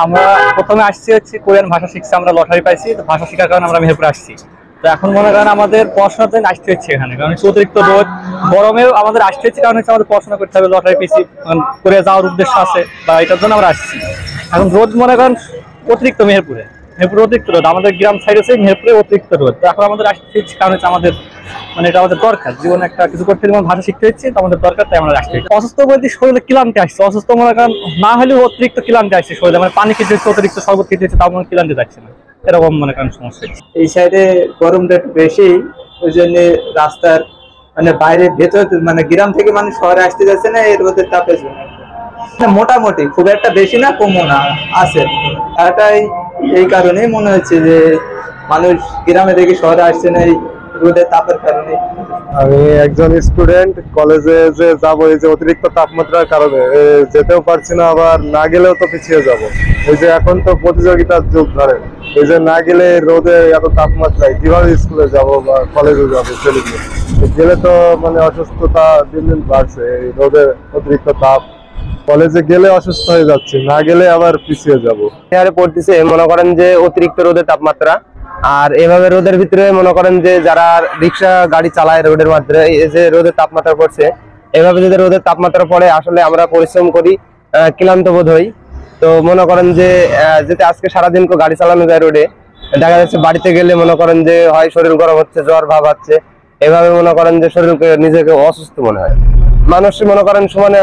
আমরা প্রথমে আসছি হচ্ছে কোরিয়ান ভাষা শিখছি, আমরা লটারি পাইছি, তো ভাষা শেখার কারণে আমরা মেহেরপুরে আসছি। তো এখন মনে করেন আমাদের পড়াশোনার জন্য আসতে হচ্ছে এখানে, কারণ অতিরিক্ত রোদ গরমেও আমাদের আসতে হচ্ছে, কারণ হচ্ছে আমাদের পড়াশোনা করতে হবে, লটারি পেয়েছি, কোরিয়া যাওয়ার উদ্দেশ্য আছে বা এটার জন্য আমরা আসছি। এখন রোদ মনে করেন অতিরিক্ত মেহেরপুরে অতিরিক্ত রোদ, আমাদের গ্রাম সাইড আছে মেহেরপুরে অতিরিক্ত রোদ। তো এখন আমাদের আসতে হচ্ছে, কারণ হচ্ছে আমাদের মানে এটা আমাদের দরকার, জীবনে একটা কিছু করতে যেমন ভাষা শিখতে হচ্ছে, তো আমাদের দরকার, তাই আমরা আসতে হচ্ছে। অসুস্থ বলতে শরীরে ক্লান্তি আসছে, অসুস্থ মনে করেন না হলেও অতিরিক্ত ক্লান্তি আসছে শরীরে, মানে পানি খেতে হচ্ছে, অতিরিক্ত শরবত খেতে হচ্ছে, তাও মনে ক্লান্তি যাচ্ছে না, এরকম মনে করেন সমস্যা। এই সাইডে গরমটা একটু বেশি, ওই জন্য রাস্তার মানে বাইরে ভেতর মানে গ্রাম থেকে মানুষ শহরে আসতে যাচ্ছে না এই রোদের তাপের জন্য। মোটামুটি খুব একটা বেশি না কমও না, আছে। এটাই এই কারণেই মনে হচ্ছে যে মানুষ গ্রামে থেকে শহরে আসছে না এই রোদের তাপের কারণে। আমি একজন স্টুডেন্ট, কলেজে যে যাবো এই যে অতিরিক্ত তাপমাত্রার কারণে যেতেও পারছি না, আবার না গেলেও তো পিছিয়ে যাব। এই যে এখন তো প্রতিযোগিতার যুগ, ধরে এই যে না গেলে রোদে এত তাপমাত্রায় কিভাবে স্কুলে যাব বা কলেজে যাবো, চলে গেলে তো মানে অসুস্থতা দিন দিন বাড়ছে। এই রোদের অতিরিক্ত তাপ, কলেজে গেলে অসুস্থ হয়ে যাচ্ছে, না গেলে আবার পিছিয়ে যাবো। পড়তেছে মনে করেন যে অতিরিক্ত রোদের তাপমাত্রা, আর এভাবে রোদের ভিতরে মনে করেন যে যারা রিক্সা গাড়ি চালায় রোডের মাধ্যমে, এই যে রোদের তাপমাত্রা পড়ছে, এভাবে যদি রোদের তাপমাত্রা পড়ে আসলে আমরা পরিশ্রম করি, ক্লান্ত বোধ হই। তো মনে করেন যে যেতে আজকে সারাদিন গাড়ি চালানো যায় রোডে, দেখা যাচ্ছে বাড়িতে গেলে মনে করেন যে হয় শরীর গরম হচ্ছে, জ্বর ভাব হচ্ছে, এভাবে মনে করেন যে শরীরকে নিজেকে অসুস্থ মনে হয়। মানুষ মনে করেন সমানে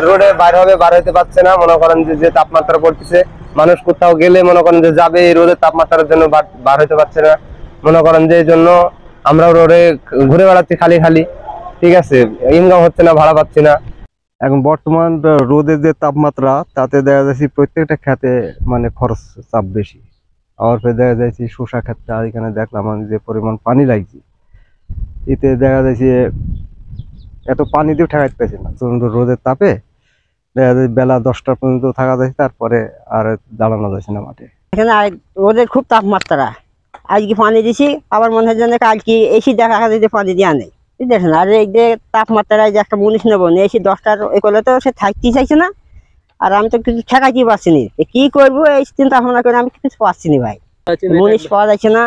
রোডে বাইর হইতে পারছে না, মনে করেন যে তাপমাত্রা পড়তেছে, মানুষ কোথাও গেলে মনে করেন যে যাবে এই রোদের তাপমাত্রার জন্য বার হইতে পারছে না। মনে করেন যে এই জন্য আমরা রোডে ঘুরে বেড়াচ্ছি খালি খালি, ঠিক আছে, ইনকাম হচ্ছে না, ভাড়া পাচ্ছি না। এখন বর্তমান রোদের যে তাপমাত্রা, তাতে দেখা যাচ্ছে প্রত্যেকটা ক্ষেতে মানে খরচ চাপ বেশি। আবার দেখা যাচ্ছে শসা ক্ষেতটা এখানে দেখলাম আমি যে পরিমাণ পানি লাগছে, এতে দেখা যাচ্ছে এত পানি দিয়ে ঠেকাইতে পারছে না, রোদের তাপে দেখা যায় বেলা 10টা পর্যন্ত থাকা যাচ্ছে, তারপরে আর দাঁড়ানো যাচ্ছে না মাঠে। এখানে রোদের খুব তাপমাত্রা, আজকে পানি দিছি, আবার মনে হয় যেন কালকে এসি দেখা যাচ্ছে পানি দেওয়া নেই, বুঝতেছেন। আর এই যে তাপমাত্রায় যে একটা মুনিশ নেবো এসি 10টার ওই করলে তো সে থাকতেই চাইছে না, আর আমি তো কিছু ঠেকাইতে পারছি না, কি করবো এই চিন্তা ভাবনা করে আমি কিছু পাচ্ছি না ভাই। মুনিশ পাওয়া যাচ্ছে না,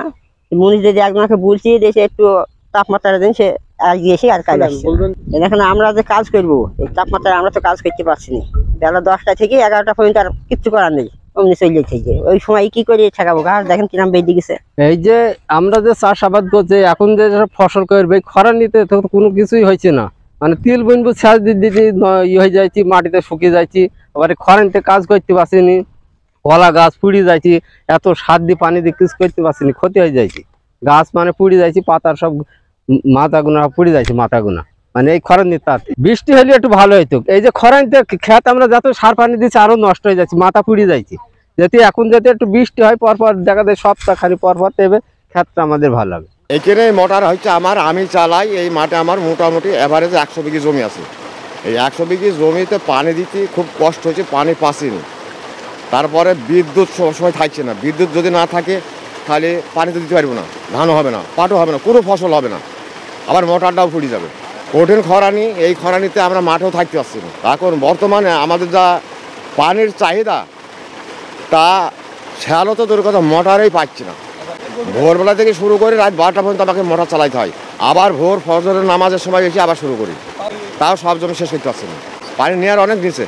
মুনিশ যদি একজনকে বলছি দেশে একটু তাপমাত্রা দিন, সে আজকে এসে আর কাজ আসছে। এখন আমরা যে কাজ করবো এই তাপমাত্রায় আমরা তো কাজ করতে পারছি না, বেলা 10টা থেকে 11টা পর্যন্ত আর কিচ্ছু করার নেই, অমনি চলে থেকে ওই সময় কি করে ঠেকাবো, গাছ দেখেন কিরম বেঁধে গেছে। এই যে আমরা যে চাষাবাদ করছি এখন যে ফসল করবে খরার নিতে তো কোনো কিছুই হয়েছে না, মানে তিল বনবো ছাড় দিতে ইয়ে হয়ে যাচ্ছি, মাটিতে শুকিয়ে যাচ্ছি, আবার খরানিতে কাজ করতে পারছিনি, কলা গাছ পুড়ে যাচ্ছি, এত সার দিয়ে পানি দিয়ে কিছু করতে পারছিনি, ক্ষতি হয়ে যাচ্ছি, গাছ মানে পুড়ে যাচ্ছি, পাতার সব মাথাগুনা পুড়ে যাচ্ছে, মাথাগুনা মানে এই খরানি। তাতে বৃষ্টি হলে একটু ভালো হইতো, এই যে খরানিতে ক্ষেত আমরা যত সার পানি দিচ্ছি আরো নষ্ট হয়ে যাচ্ছে, মাথা পুড়ে যাচ্ছে। যদি এখন যাতে একটু বৃষ্টি হয় পরপর দেখা যায় সপ্তাহখানি পরপর দেবে, ক্ষেতটা আমাদের ভালো হবে। এখানে মোটর হচ্ছে আমি চালাই, এই মাঠে আমার মোটামুটি অ্যাভারেজ 100 বিঘি জমি আছে। এই 100 বিঘি জমিতে পানি দিতে খুব কষ্ট হচ্ছে, পানি পাচ্ছিনি। তারপরে বিদ্যুৎ সবসময় থাকছে না, বিদ্যুৎ যদি না থাকে তাহলে পানি তো দিতে পারবো না, ধানও হবে না, পাটও হবে না, কোনো ফসল হবে না, আবার মোটরটাও ফুটে যাবে। কঠিন খরানি, এই খরানিতে আমরা মাঠেও থাকতে পারছি না। এখন বর্তমানে আমাদের যা পানির চাহিদা তা শ্যালো তো তোর কথা মোটরেই পাচ্ছি না। ভোরবেলা থেকে শুরু করে রাত 12টা পর্যন্ত আমাকে মোটর চালাইতে হয়, আবার ভোর ফজরের নামাজের সময় এসে আবার শুরু করি, তাও সব জমি শেষ করতে পারছি না, পানি নেওয়ার অনেক নিচে।